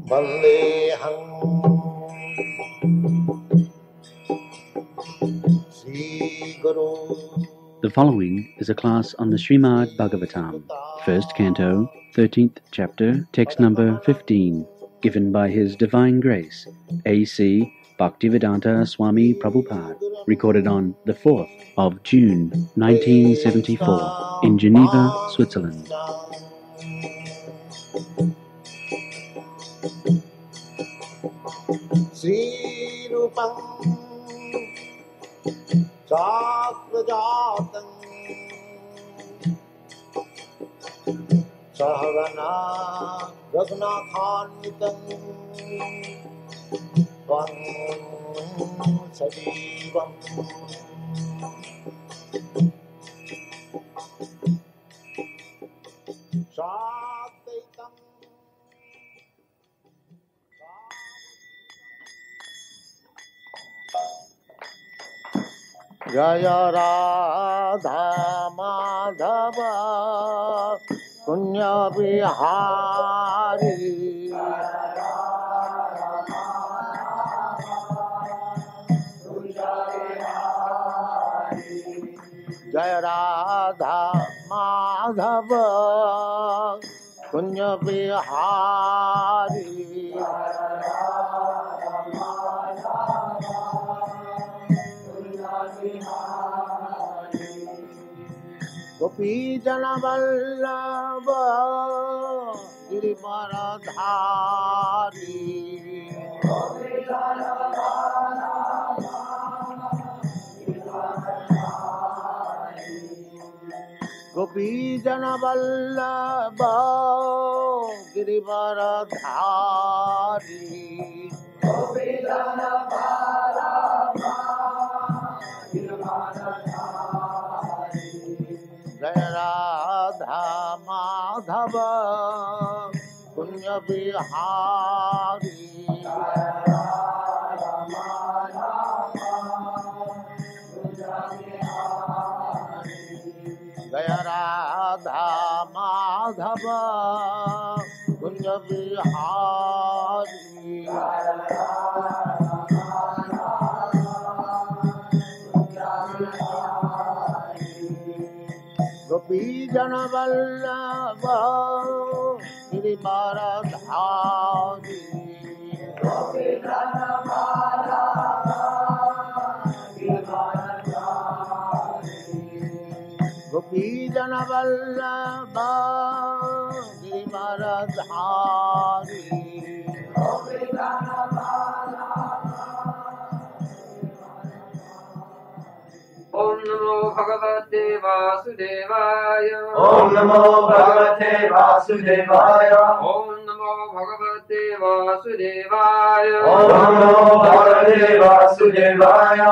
Vandeham Sri Guru. The following is a class on the Srimad Bhagavatam, first canto, 13th chapter, text number 15, given by His Divine Grace, A.C. Bhaktivedanta Swami Prabhupada, recorded on the 4th of June, 1974, in Geneva, Switzerland. Sri Rupam Sakrajatan Sahagana Raghunathanvitam Tvam Sajivam Satvaitam Jaya Radha Madhava Punya Bihari Jaya Radha Madhava Punya Bihari Gopi Jana Vallabha Girivaradhari Gopi Jana Vallabha Girivaradhari Gopi Jana Vallabha Jaya Radha Madhava Punya Bihari Jaya Radha Madhava Punya Bihari Gopi Jana Vallabha Girivaradhari Gopi Jana Vallabha Girivaradhari Gopi Jana Vallabha Girivaradhari Gopi Jana Om Namo Bhagavate Vasudevaya. Om Namo Bhagavate Vasudevaya. Om Namo Bhagavate Vasudevaya. Om Namo Bhagavate Vasudevaya.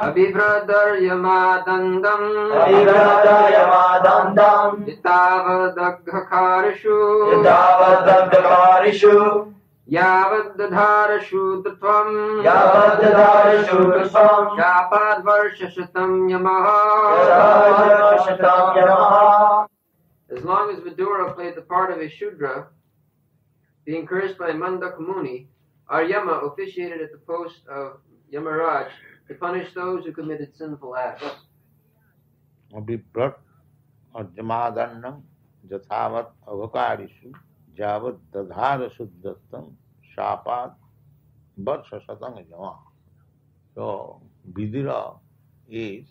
Abhivradaryamadandam. Abhivradaryamadandam. Yitavadagghakarishu. Yitavadagghakarishu. Yavadadharashu tatvam. Yavadadharashu tatvam. Yapadvarshashatam yamaha. Yapadvarshashatam yamaha. As long as Vidura played the part of a Shudra, being cursed by Mandaka Muni, our Yama officiated at the post of Yamaraj to punish those who committed sinful acts. Abhiprat Arjamadannam Jathavat Avakarishu Javad Dadhara Suddhatam Shapat Varsasatang Yama. So Vidura is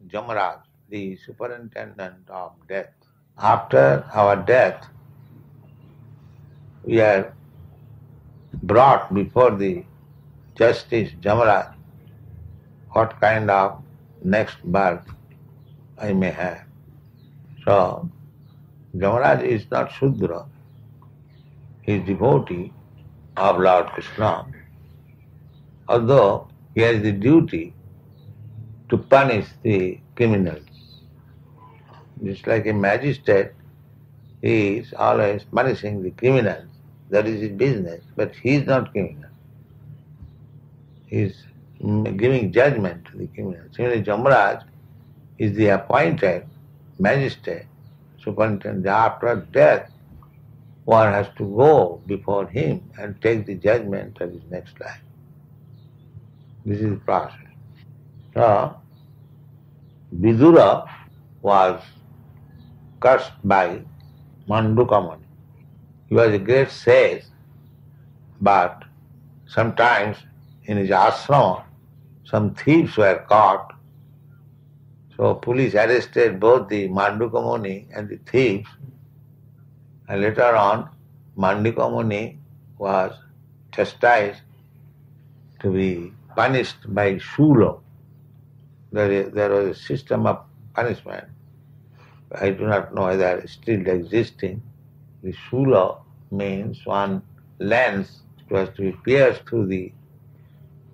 Jamaraj, the superintendent of death. After our death, we are brought before the Justice Jamaraj. What kind of next birth I may have. So, Jamaraj is not Sudra. He is devotee of Lord Krishna. Although he has the duty to punish the criminals. Just like a magistrate, he is always punishing the criminals. That is his business. But he is not criminal. He is giving judgment to the criminals. Similarly, Jamaraj is the appointed magistrate, superintendent. After death, one has to go before him and take the judgment of his next life. This is the process. So, Vidura was cursed by Mandukamani. He was a great sage, but sometimes in his ashrama some thieves were caught. So police arrested both the Mandukamani and the thieves, and later on Mandukamani was chastised to be punished by Shula. There was a system of punishment. I do not know whether it is still existing. The Shula means one lens was to be pierced through the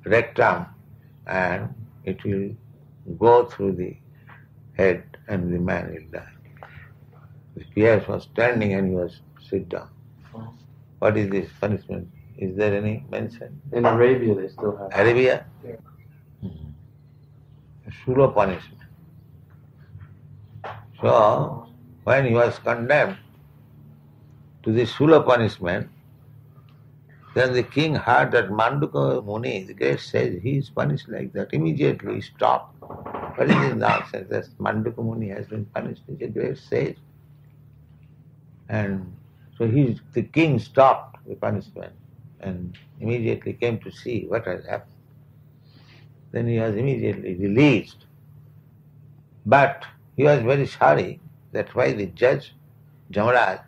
rectum and it will go through the head and the man will die. The pierce was standing and he was sit down. What is this punishment? Is there any mention? In Arabia they still have it. Arabia? Yeah. Shula punishment. So, when he was condemned to the Shula punishment, then the king heard that Manduka Muni, the great sage, he is punished like that. Immediately he stopped. What is this nonsense? That Manduka Muni has been punished. He is a great sage. And so the king stopped the punishment and immediately came to see what has happened. Then he was immediately released. But he was very sorry that why the judge, Jamaraj,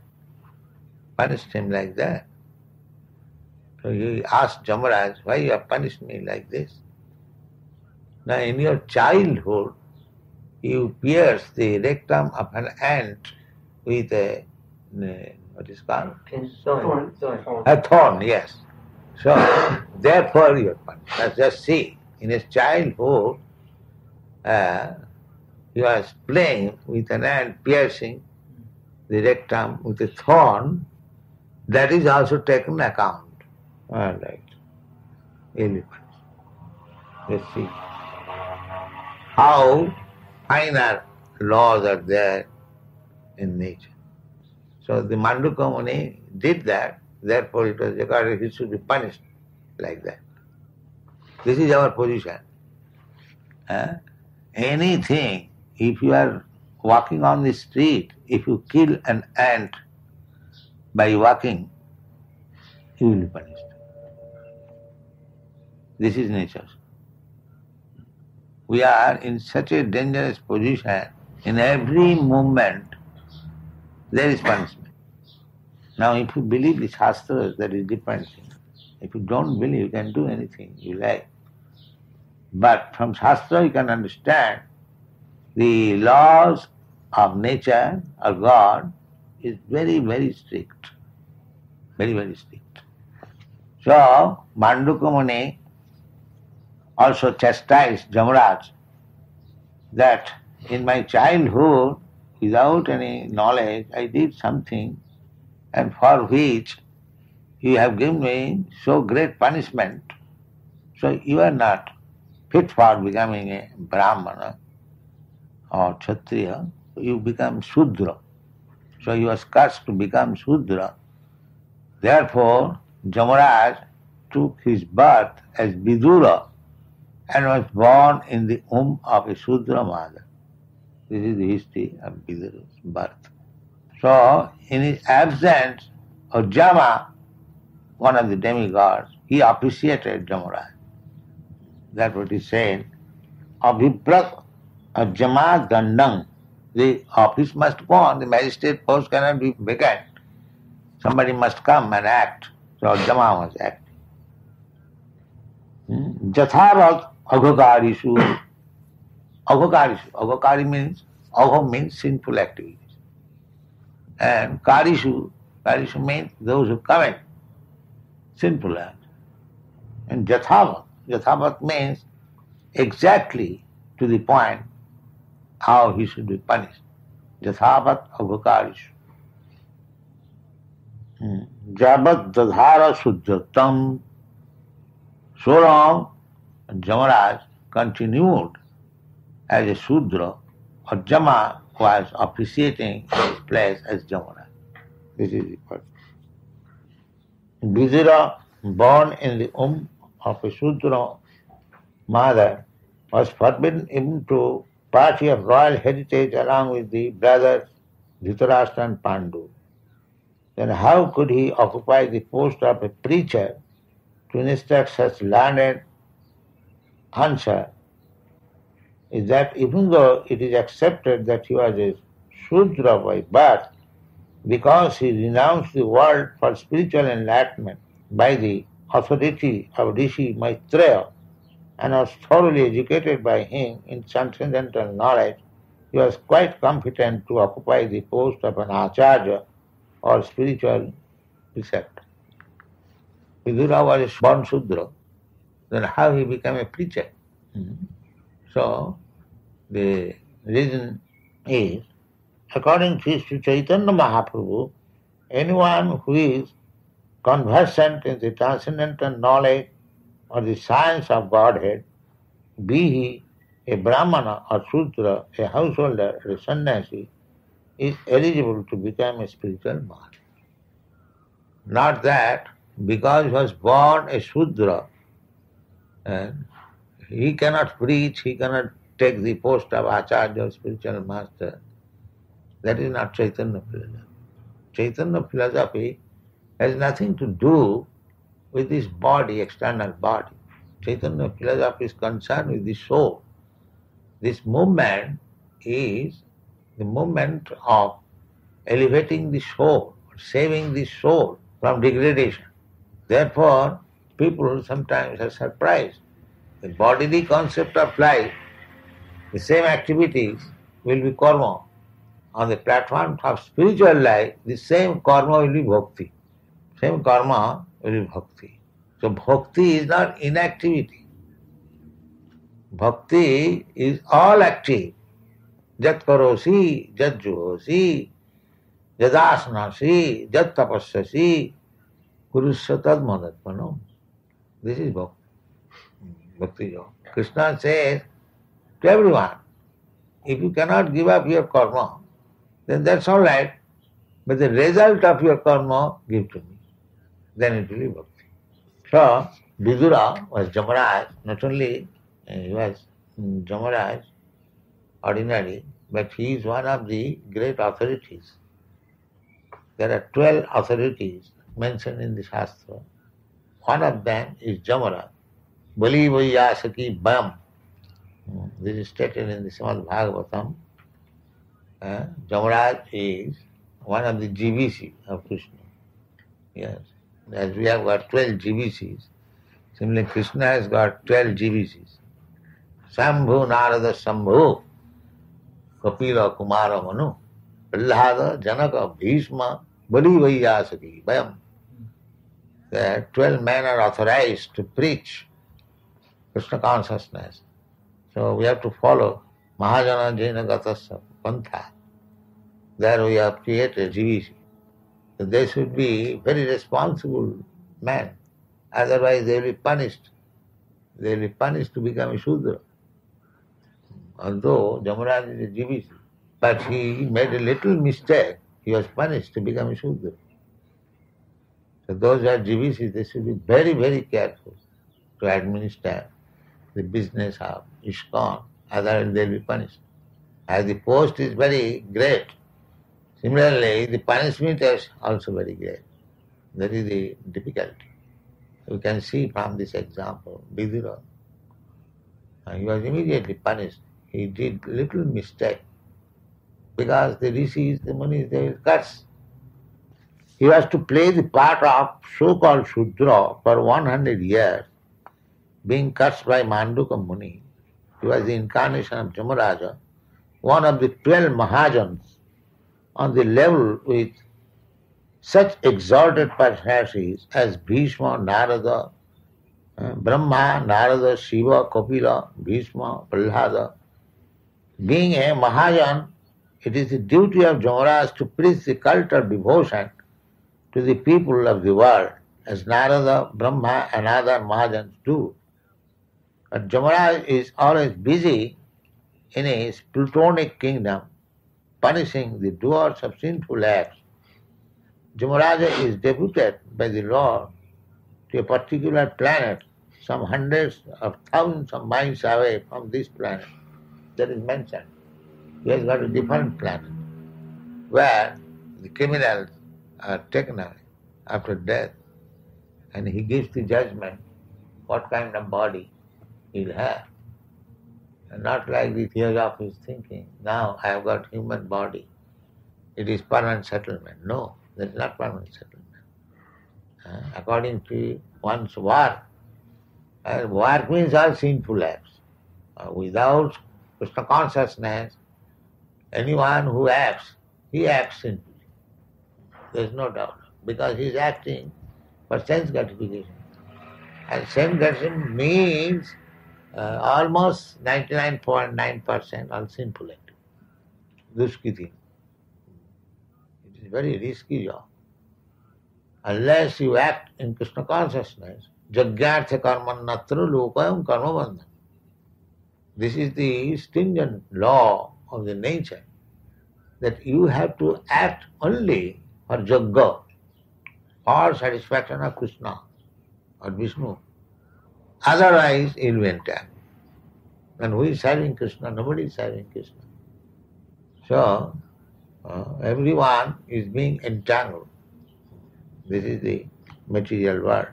punished him like that. So he asked Jamaraj, why you have punished me like this? Now in your childhood, you pierced the rectum of an ant with a, what is called? Thorn. A thorn, yes. So therefore you are punished. Now just see, in his childhood, he was playing with an ant piercing the rectum with a thorn. That is also taken account. All right. Elephants. Let's see how finer laws are there in nature. So the Manduka Muni did that, therefore it was regarded he should be punished like that. This is our position. Anything, if you are walking on the street, if you kill an ant by walking, you will be punished. This is nature. We are in such a dangerous position, in every movement there is punishment. Now if you believe the Shastras, that is different thing. If you don't believe, you can do anything you like. But from Shastra you can understand the laws of nature or God is very, very strict. Very, very strict. So Manduka Muni also chastised Jamaraj that in my childhood, without any knowledge, I did something and for which you have given me so great punishment. So you are not fit for becoming a Brahmana or Kshatriya. You become Sudra. So you was cursed to become Sudra. Therefore, Jamaraj took his birth as Vidura and was born in the womb of a Sudra mother. This is the history of Vidura's birth. So, in his absence, Jama, one of the demigods, he appreciated Jamaraj. That's what he said. Abhiprat Jama Dandang. The office must go on, the magistrate post cannot be vacant. Somebody must come and act. So Jama was acting. Jathavat Aghokarishu. Aghokari means sinful activities. And Karishu means those who commit sinful acts. And Jathavat means exactly to the point how he should be punished. Jathavat Aghokarishu. Jabat Dadhara Sudjatam. So long, Jamaraj continued as a Sudra, or Jama was appreciating his place as Jamaraj. This is the part. Vidura, born in the womb of a Sudra mother, was forbidden even to party of royal heritage along with the brothers Dhritarashtra and Pandu. Then how could he occupy the post of a preacher to instruct such learned answer? Is that even though it is accepted that he was a Sudra by birth, because he renounced the world for spiritual enlightenment by the authority of Rishi Maitreya and was thoroughly educated by him in transcendental knowledge, he was quite competent to occupy the post of an acharya or spiritual preceptor. Vidura was a born Sudra, then how he became a preacher? So, the reason is, according to Sri Chaitanya Mahaprabhu, anyone who is conversant in the transcendental knowledge or the science of Godhead, be he a Brahmana or Sudra, a householder or a sannyasi, is eligible to become a spiritual master. Not that because he was born a Sudra, and he cannot preach, he cannot take the post of Acharya or spiritual master. That is not Chaitanya philosophy. Chaitanya philosophy has nothing to do with this body, external body. Chaitanya philosophy is concerned with the soul. This movement is the movement of elevating the soul, saving the soul from degradation. Therefore, people sometimes are surprised. The bodily concept of life, the same activities will be karma. On the platform of spiritual life, the same karma will be bhakti. Same karma will be bhakti. So bhakti is not inactivity. Bhakti is all active. Jat karosi, jat juhosi, jadasnasi, jat tapasyasi, kurusya tad madatmano. This is bhakti. Bhakti yoga. Krishna says to everyone, if you cannot give up your karma, then that's all right. But the result of your karma, give to me. Then it will be bhakti. So, Vidura was Jamaraj. Not only he was Jamaraj, ordinary, but he is one of the great authorities. There are 12 authorities mentioned in the Shastra. One of them is Jamaraj. Bali Vaiyasaki Bam. This is stated in the Srimad Bhagavatam. Jamaraj is one of the GBC of Krishna. Yes. As we have got 12 GBCs, similarly Krishna has got 12 GBCs. Sambhu Narada Sambhu, Kapila Kumara Manu, Prahlada Janaka Bhishma, Bali Vaiyasaki Bhayam. There are 12 men are authorized to preach Krishna consciousness. So we have to follow Mahajana Jaina Gatasya Pantha. There we have created GBC. So they should be very responsible men. Otherwise they will be punished. They will be punished to become a Sudra. Although Jamaraj is a GBC, but he made a little mistake, he was punished to become a Sudra. So those who are GBCs, they should be very, very careful to administer the business of ISKCON, otherwise they will be punished. As the post is very great, similarly the punishment is also very great. That is the difficulty. You can see from this example, Vidura. He was immediately punished. He did little mistake because the rishis, the munis, they will curse. He was to play the part of so-called Sudra for 100 years, being cursed by Manduka Muni. He was the incarnation of Jamaraja, one of the 12 Mahajans on the level with such exalted personalities as Bhishma, Narada, Brahma, Narada, Shiva, Kapila, Bhishma, Prahlada. Being a Mahajan, it is the duty of Jamaraj to preach the cult of devotion to the people of the world, as Narada, Brahma and other Mahajans do. But Jamaraj is always busy in his Plutonic kingdom, punishing the doers of sinful acts. Jamaraja is deputed by the Lord to a particular planet, some hundreds of thousands of miles away from this planet. That is mentioned. He has got a different planet where the criminals are taken away after death, and he gives the judgment what kind of body he'll have. And not like the theosophy is thinking, now I have got human body, it is permanent settlement. No, that is not permanent settlement. According to one's work, work means all sinful acts. Without Krishna consciousness, anyone who acts, he acts sinfully. There is no doubt. Because he is acting for sense gratification. And sense gratification means almost 99.9% all sinful activity. Duskiti. It is very risky job. Unless you act in Krishna consciousness, jagyartha karmannatra lokayam karmabandhan. This is the stringent law of the nature, that you have to act only for jagga, for satisfaction of Krishna or Vishnu. Otherwise, you will be entangled. And who is serving Krishna? Nobody is serving Krishna. So, everyone is being entangled. This is the material world.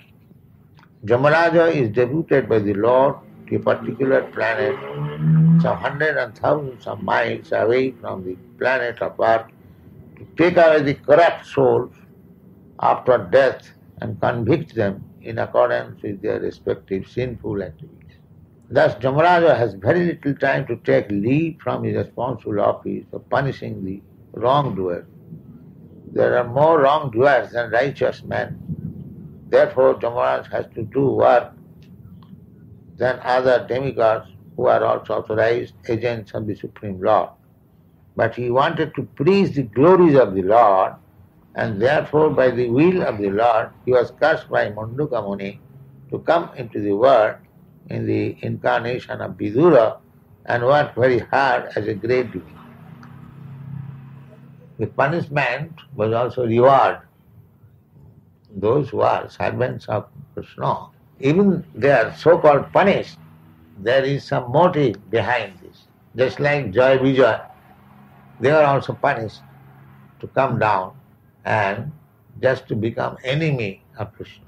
Jamaraja is deputed by the Lord to a particular planet, some hundreds and thousands of miles away from the planet of Earth, to take away the corrupt souls after death and convict them in accordance with their respective sinful activities. Thus, Jamaraja has very little time to take leave from his responsible office of punishing the wrongdoers. There are more wrongdoers than righteous men. Therefore, Jamaraja has to do work than other demigods who are also authorized agents of the Supreme Lord. But he wanted to preach the glories of the Lord, and therefore by the will of the Lord he was cursed by Munduka Muni to come into the world in the incarnation of Vidura and work very hard as a great devotee. The punishment was also reward. Those who are servants of Krishna, even they are so-called punished, there is some motive behind this. Just like Joy Vijay, they are also punished to come down and just to become enemy of Krishna.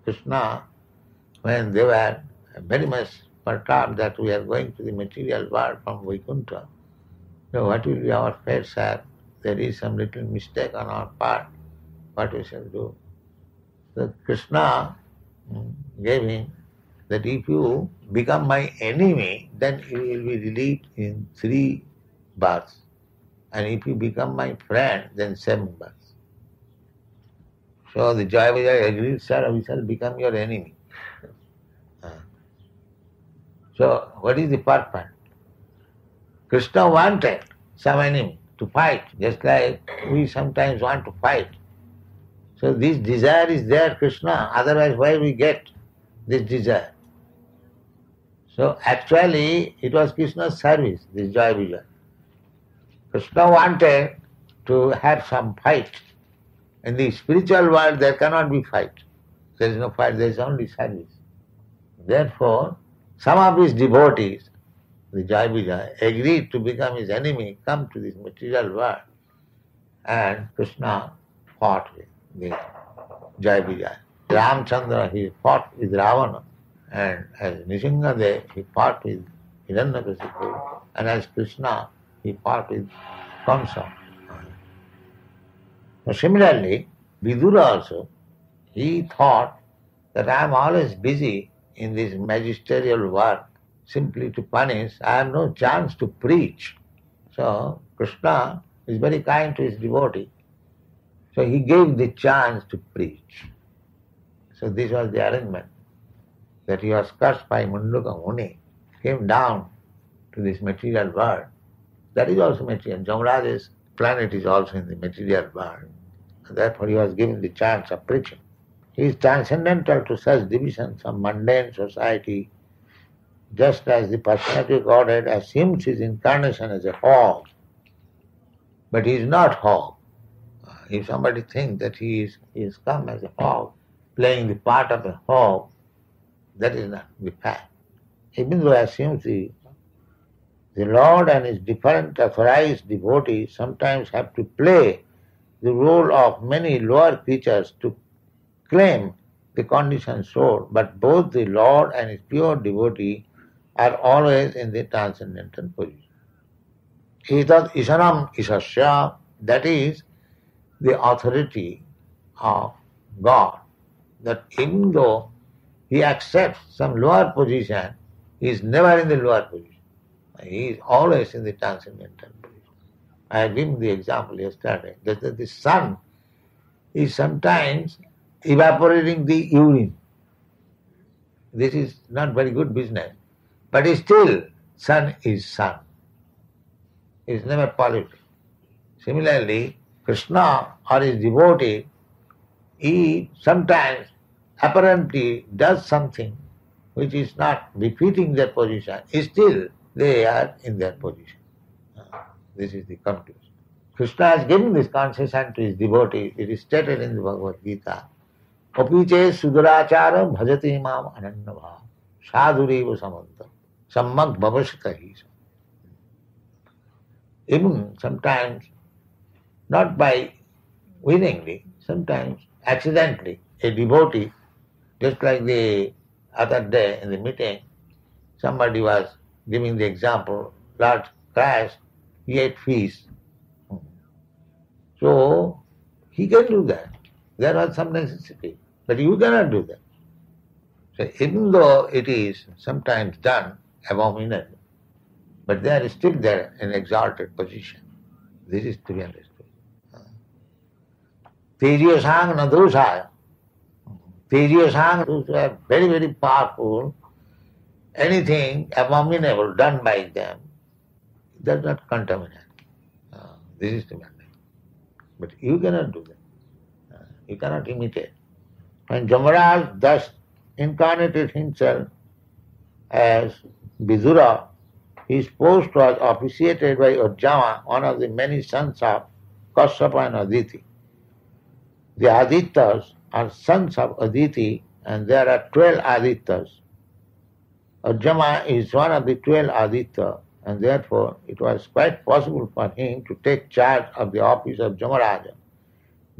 Krishna, when they were very much perturbed that we are going to the material world from Vaikuntha, so what will be our fate, sir? There is some little mistake on our part. What we shall do? So Krishna gave him that if you become my enemy, then you will be relieved in 3 births. And if you become my friend, then 7 births. So the Jaya Vijaya agreed, sir, we shall become your enemy. So what is the purpose? Krishna wanted some enemy to fight, just like we sometimes want to fight. So this desire is there, Krishna, otherwise why we get this desire? So actually it was Krishna's service, this Jaya Vijaya. Krishna wanted to have some fight. In the spiritual world there cannot be fight. There is no fight, there is only service. Therefore, some of his devotees, the Jaya Vijaya, agreed to become his enemy, come to this material world, and Krishna fought with the Jaya Vijaya. Ramchandra, he fought with Ravana, and as Nrsimhadev, he fought with Hiranyakashipu, and as Krishna, he fought with Kamsa. So similarly, Vidura also, he thought that I am always busy in this magisterial work, simply to punish, I have no chance to preach. So Krishna is very kind to his devotee. So he gave the chance to preach. So this was the arrangement, that he was cursed by Munduka Muni, came down to this material world. That is also material. Jamaraja's planet is also in the material world. And therefore he was given the chance of preaching. He is transcendental to such divisions of mundane society, just as the personality of Godhead assumes his incarnation as a hog. But he is not hog. If somebody thinks that he is come as a hog, playing the part of a hog, that is not the fact. Even though assumes the Lord and his different authorized devotees sometimes have to play the role of many lower creatures to claim the conditioned soul, but both the Lord and his pure devotee are always in the transcendental position. Etat Ishanam Isasya, that is the authority of God, that even though he accepts some lower position, he is never in the lower position. He is always in the transcendental position. I have given the example yesterday that the sun is sometimes evaporating the urine. This is not very good business. But still, sun is sun. It is never polluted. Similarly, Krishna or his devotee, he sometimes apparently does something which is not befitting their position. Still, they are in their position. This is the conclusion. Krishna has given this concession to his devotee. It is stated in the Bhagavad Gita. Apiche sudurachara bhajati mam anannabha sadhureva samanta sammak bhavashatahi. Even sometimes, not by willingly, sometimes accidentally, a devotee, just like the other day in the meeting, somebody was giving the example, Lord Christ, he ate fish. So, he can do that. There was some necessity. But you cannot do that. So, even though it is sometimes done abominably, but they are still there in exalted position. This is to be understood. Tejiyasang nadosaya. Tejiyasang, those who are very, very powerful, anything abominable done by them does not contaminate. This is to be understood. But you cannot do that. You cannot imitate. When Jamaraj thus incarnated himself as Vidura, his post was officiated by Ujjama, one of the many sons of Kashyapa and Aditi. The Adityas are sons of Aditi, and there are 12 Adityas. Ujjama is one of the 12 Aditya, and therefore it was quite possible for him to take charge of the office of Jamaraja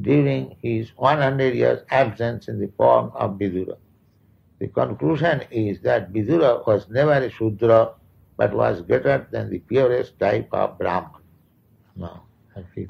during his 100 years absence in the form of Vidura. The conclusion is that Vidura was never a Sudra, but was greater than the purest type of Brahman. Now, I feel.